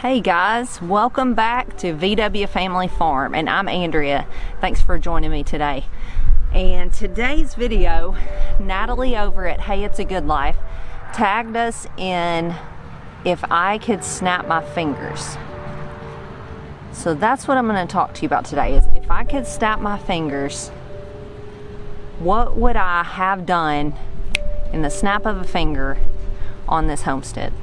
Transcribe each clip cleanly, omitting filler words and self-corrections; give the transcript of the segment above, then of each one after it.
Hey guys, welcome back to VW Family Farm, and I'm Andrea. Thanks for joining me today. And today's video, Natalie over at Hey It's a Good Life tagged us in if I could snap my fingers. So that's what I'm going to talk to you about today, is if I could snap my fingers, what would I have done in the snap of a finger on this homestead?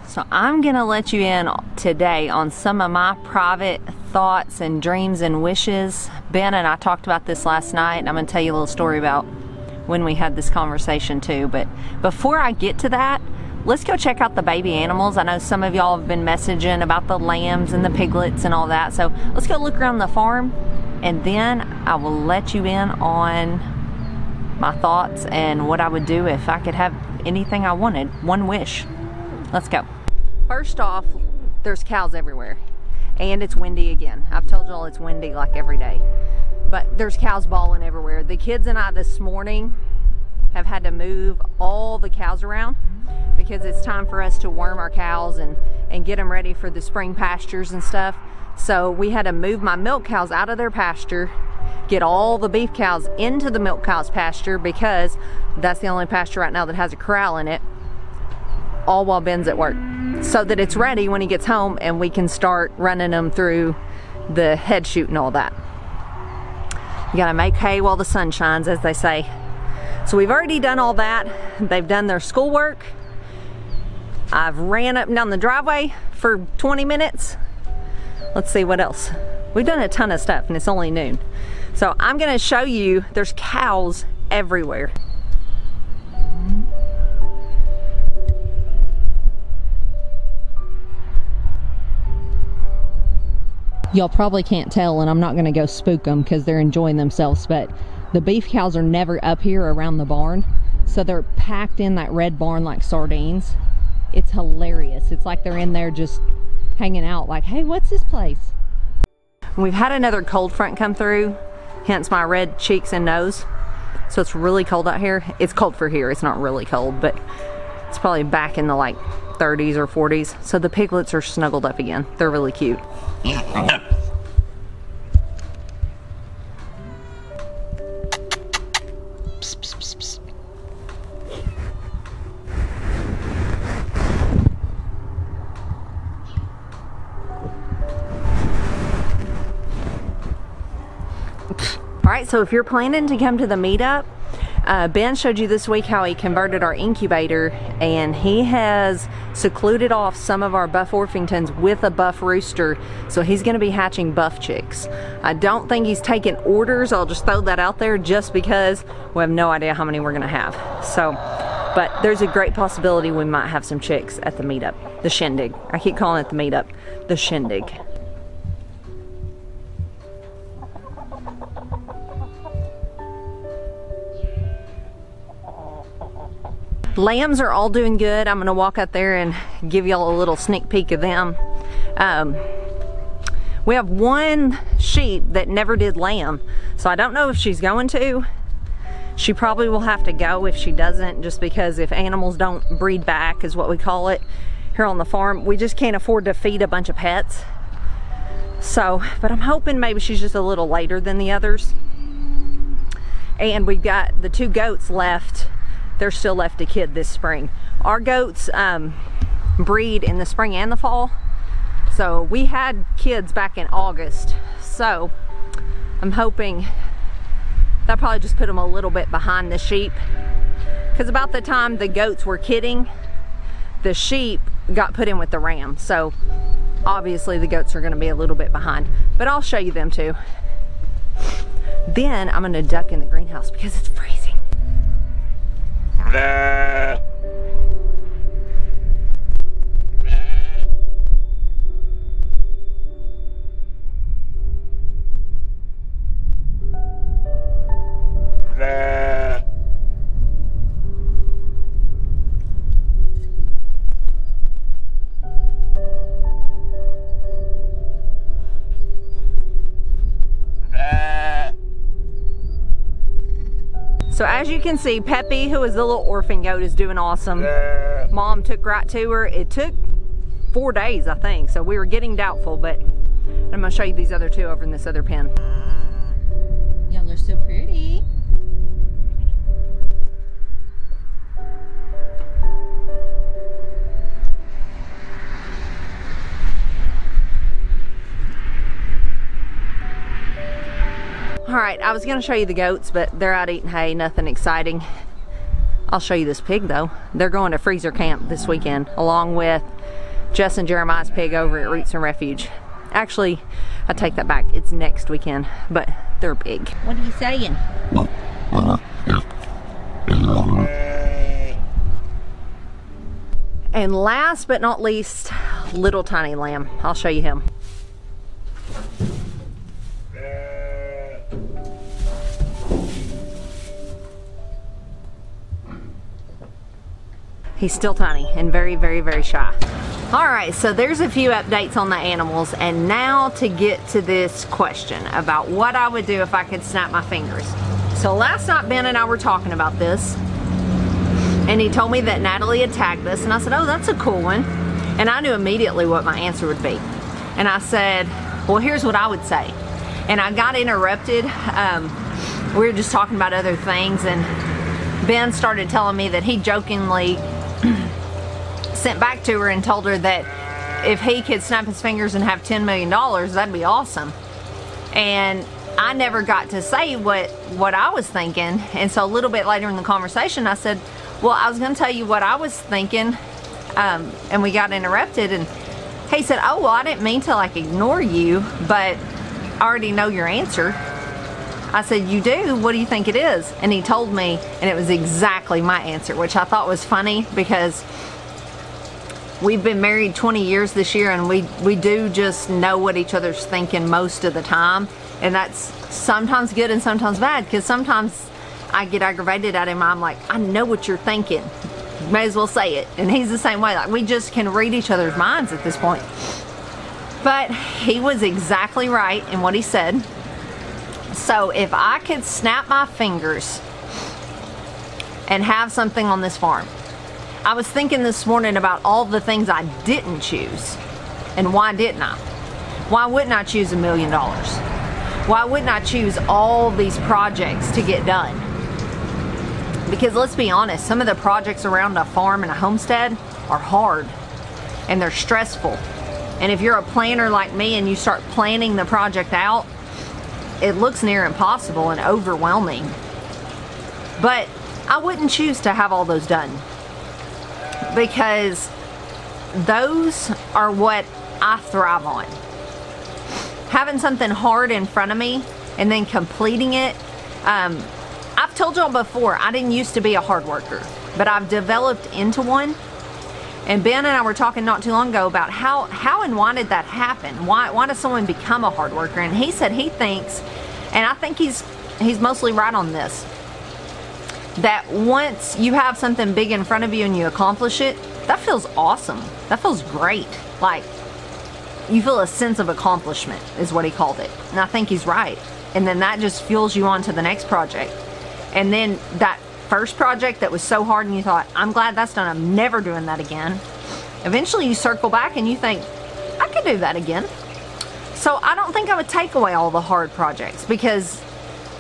So I'm gonna let you in today on some of my private thoughts and dreams and wishes. Ben and I talked about this last night, and I'm gonna tell you a little story about when we had this conversation too. But before I get to that, let's go check out the baby animals. I know some of y'all have been messaging about the lambs and the piglets and all that. So let's go look around the farm, and then I will let you in on my thoughts and what I would do if I could have anything I wanted, one wish. Let's go. First off, there's cows everywhere, and it's windy again. I've told y'all it's windy like every day, but there's cows bawling everywhere. The kids and I this morning have had to move all the cows around because it's time for us to worm our cows and get them ready for the spring pastures and stuff. So we had to move my milk cows out of their pasture, get all the beef cows into the milk cows pasture, because that's the only pasture right now that has a corral in it, all while Ben's at work, so that it's ready when he gets home and we can start running them through the head chute and all that. You gotta make hay while the sun shines, as they say. So we've already done all that. They've done their schoolwork. I've ran up and down the driveway for 20 minutes. Let's see what else. We've done a ton of stuff and it's only noon. So I'm gonna show you, there's cows everywhere. Y'all probably can't tell, and I'm not gonna go spook them because they're enjoying themselves, but the beef cows are never up here around the barn, so they're packed in that red barn like sardines. It's hilarious. It's like they're in there just hanging out like, hey, what's this place? We've had another cold front come through, hence my red cheeks and nose. So it's really cold out here. It's cold for here. It's not really cold, but it's probably back in the like 30s or 40s. So the piglets are snuggled up again. They're really cute. Psst, psst, psst, psst. All right, so if you're planning to come to the meetup, Ben showed you this week how he converted our incubator, and he has secluded off some of our buff Orpingtons with a buff rooster, so he's going to be hatching buff chicks. I don't think he's taking orders. I'll just throw that out there just because we have no idea how many we're going to have. So, but there's a great possibility we might have some chicks at the meetup, the shindig. I keep calling it the meetup, the shindig. Lambs are all doing good. I'm gonna walk out there and give y'all a little sneak peek of them. We have one sheep that never did lamb, so I don't know if she's going to. She probably will have to go if she doesn't, just because if animals don't breed back, is what we call it here on the farm, we just can't afford to feed a bunch of pets. So, but I'm hoping maybe she's just a little later than the others. And we've got the two goats left. They're still left a kid this spring. Our goats breed in the spring and the fall. So we had kids back in August. So I'm hoping that probably just put them a little bit behind the sheep. Because about the time the goats were kidding, the sheep got put in with the ram. So obviously the goats are gonna be a little bit behind, but I'll show you them too. Then I'm gonna duck in the greenhouse because it's freezing. So as you can see, Peppy, who is the little orphan goat, is doing awesome. Mom took right to her. It took 4 days, I think, so we were getting doubtful, but I'm gonna show you these other two over in this other pen. Y'all are so pretty. All right, I was gonna show you the goats, but they're out eating hay, nothing exciting. I'll show you this pig though. They're going to freezer camp this weekend, along with Jess and Jeremiah's pig over at Roots and Refuge. Actually, I take that back, it's next weekend, but they're big. What are you saying? And last but not least, little tiny lamb. I'll show you him. He's still tiny and very, very, very shy. All right, so there's a few updates on the animals, and now to get to this question about what I would do if I could snap my fingers. So last night Ben and I were talking about this, and he told me that Natalie had tagged us, and I said, oh, that's a cool one. And I knew immediately what my answer would be. And I said, well, here's what I would say. And I got interrupted. We were just talking about other things, and Ben started telling me that he jokingly sent back to her and told her that if he could snap his fingers and have $10 million, that'd be awesome. And I never got to say what I was thinking. And so a little bit later in the conversation, I said, well, I was going to tell you what I was thinking. And we got interrupted, and he said, oh, well, I didn't mean to like ignore you, but I already know your answer. I said, you do? What do you think it is? And he told me, and it was exactly my answer, which I thought was funny because we've been married 20 years this year, and we do just know what each other's thinking most of the time. And that's sometimes good and sometimes bad, because sometimes I get aggravated at him. I'm like, I know what you're thinking. May as well say it. And he's the same way. Like, we just can read each other's minds at this point. But he was exactly right in what he said. So if I could snap my fingers and have something on this farm, I was thinking this morning about all the things I didn't choose. And why didn't I? Why wouldn't I choose $1 million? Why wouldn't I choose all these projects to get done? Because let's be honest, some of the projects around a farm and a homestead are hard and they're stressful. And if you're a planner like me and you start planning the project out, it looks near impossible and overwhelming. But I wouldn't choose to have all those done, because those are what I thrive on. Having something hard in front of me and then completing it. I've told y'all before, I didn't used to be a hard worker, but I've developed into one. And Ben and I were talking not too long ago about how and why did that happen? Why does someone become a hard worker? And he said he thinks, and I think he's mostly right on this, that once you have something big in front of you and you accomplish it, that feels awesome. That feels great. Like, you feel a sense of accomplishment is what he called it. And I think he's right. And then that just fuels you on to the next project. And then that first project that was so hard and you thought, I'm glad that's done, I'm never doing that again. Eventually you circle back and you think, I could do that again. So I don't think I would take away all the hard projects, because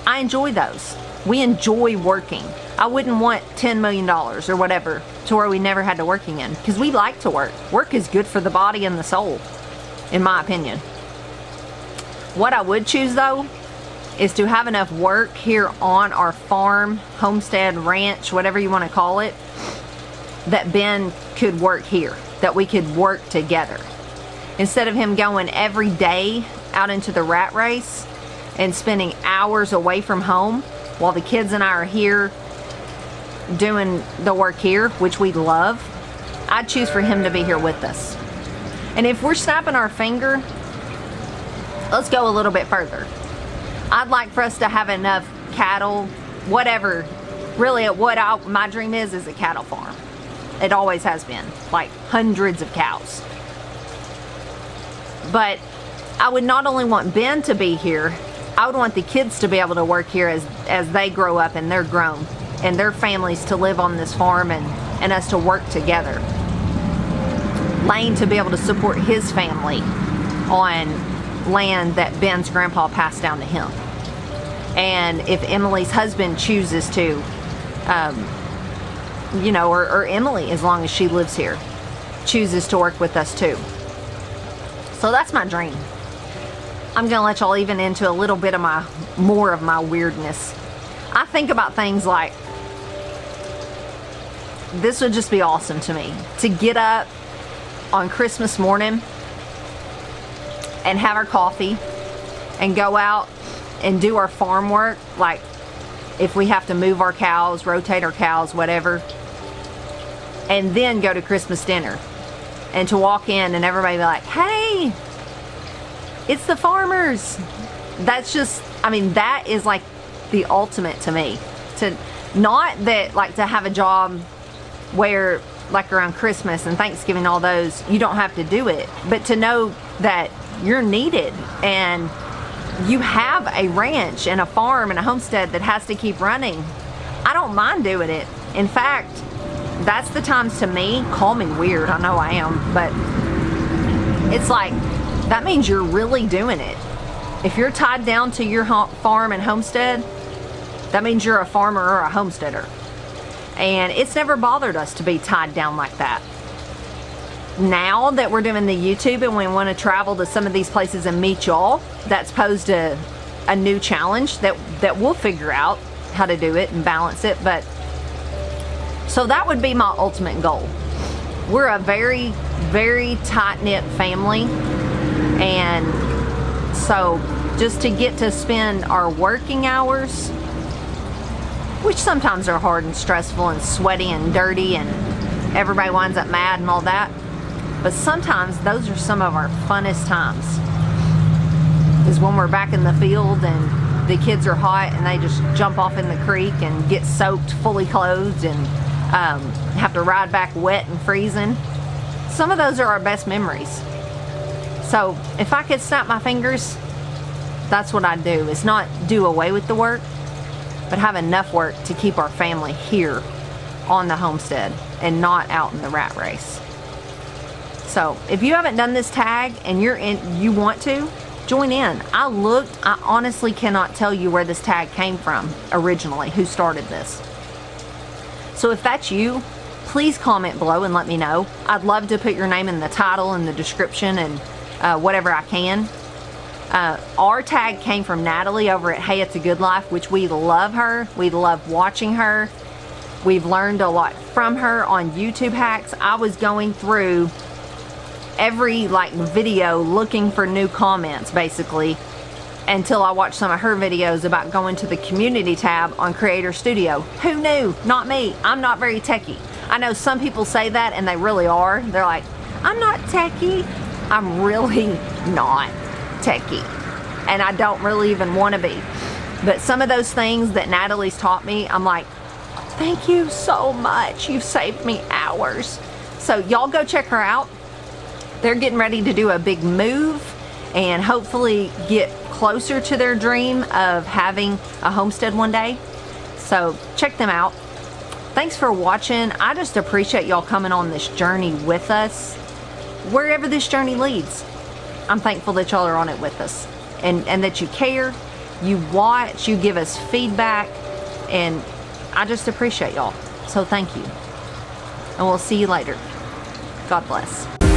I enjoy those. We enjoy working. I wouldn't want $10 million or whatever to where we never had to work again, because we like to work. Work is good for the body and the soul, in my opinion. What I would choose though is to have enough work here on our farm, homestead, ranch, whatever you want to call it, that Ben could work here, that we could work together. Instead of him going every day out into the rat race and spending hours away from home while the kids and I are here doing the work here, which we love, I'd choose for him to be here with us. And if we're snapping our finger, let's go a little bit further. I'd like for us to have enough cattle, whatever. Really, my dream is a cattle farm. It always has been, like hundreds of cows. But I would not only want Ben to be here, I would want the kids to be able to work here as they grow up and they're grown, and their families to live on this farm, and us to work together. Lane to be able to support his family on land that Ben's grandpa passed down to him. And if Emily's husband chooses to, you know, or Emily, as long as she lives here, chooses to work with us too. So that's my dream. I'm gonna let y'all even into a little bit of more of my weirdness. I think about things like, this would just be awesome to me, to get up on Christmas morning and have our coffee and go out and do our farm work, like if we have to move our cows, rotate our cows, whatever, and then go to Christmas dinner, and to walk in and everybody be like, hey, it's the farmers. That's just, I mean, that is like the ultimate to me. To not that, like, to have a job where, like around Christmas and Thanksgiving, all those, you don't have to do it, but to know that you're needed and you have a ranch and a farm and a homestead that has to keep running. I don't mind doing it. In fact, that's the times, to me, call me weird, I know I am, but it's like, that means you're really doing it. If you're tied down to your farm and homestead, that means you're a farmer or a homesteader. And it's never bothered us to be tied down like that. Now that we're doing the YouTube and we want to travel to some of these places and meet y'all, that's posed a new challenge that we'll figure out how to do it and balance it. But so that would be my ultimate goal. We're a very, very tight-knit family, and so just to get to spend our working hours, which sometimes are hard and stressful and sweaty and dirty and everybody winds up mad and all that, but sometimes those are some of our funnest times, is when we're back in the field and the kids are hot and they just jump off in the creek and get soaked, fully clothed, and have to ride back wet and freezing. Some of those are our best memories. So if I could snap my fingers, that's what I'd do, is not do away with the work, but have enough work to keep our family here on the homestead and not out in the rat race. So if you haven't done this tag and you want to, join in. I honestly cannot tell you where this tag came from originally, who started this. So if that's you, please comment below and let me know. I'd love to put your name in the title and the description and whatever I can. Our tag came from Natalie over at Hey It's a Good Life, which we love her. We love watching her. We've learned a lot from her on YouTube hacks. I was going through every video looking for new comments basically, until I watched some of her videos about going to the community tab on Creator Studio. Who knew? Not me. I'm not very techie. I know some people say that and they really are. They're like, I'm not techie. I'm really not techie, and I don't really even want to be. But some of those things that Natalie's taught me, I'm like, thank you so much. You've saved me hours. So y'all go check her out. They're getting ready to do a big move and hopefully get closer to their dream of having a homestead one day. So check them out. Thanks for watching. I just appreciate y'all coming on this journey with us, wherever this journey leads. I'm thankful that y'all are on it with us, and that you care, you watch, you give us feedback, and I just appreciate y'all. So thank you. And we'll see you later. God bless.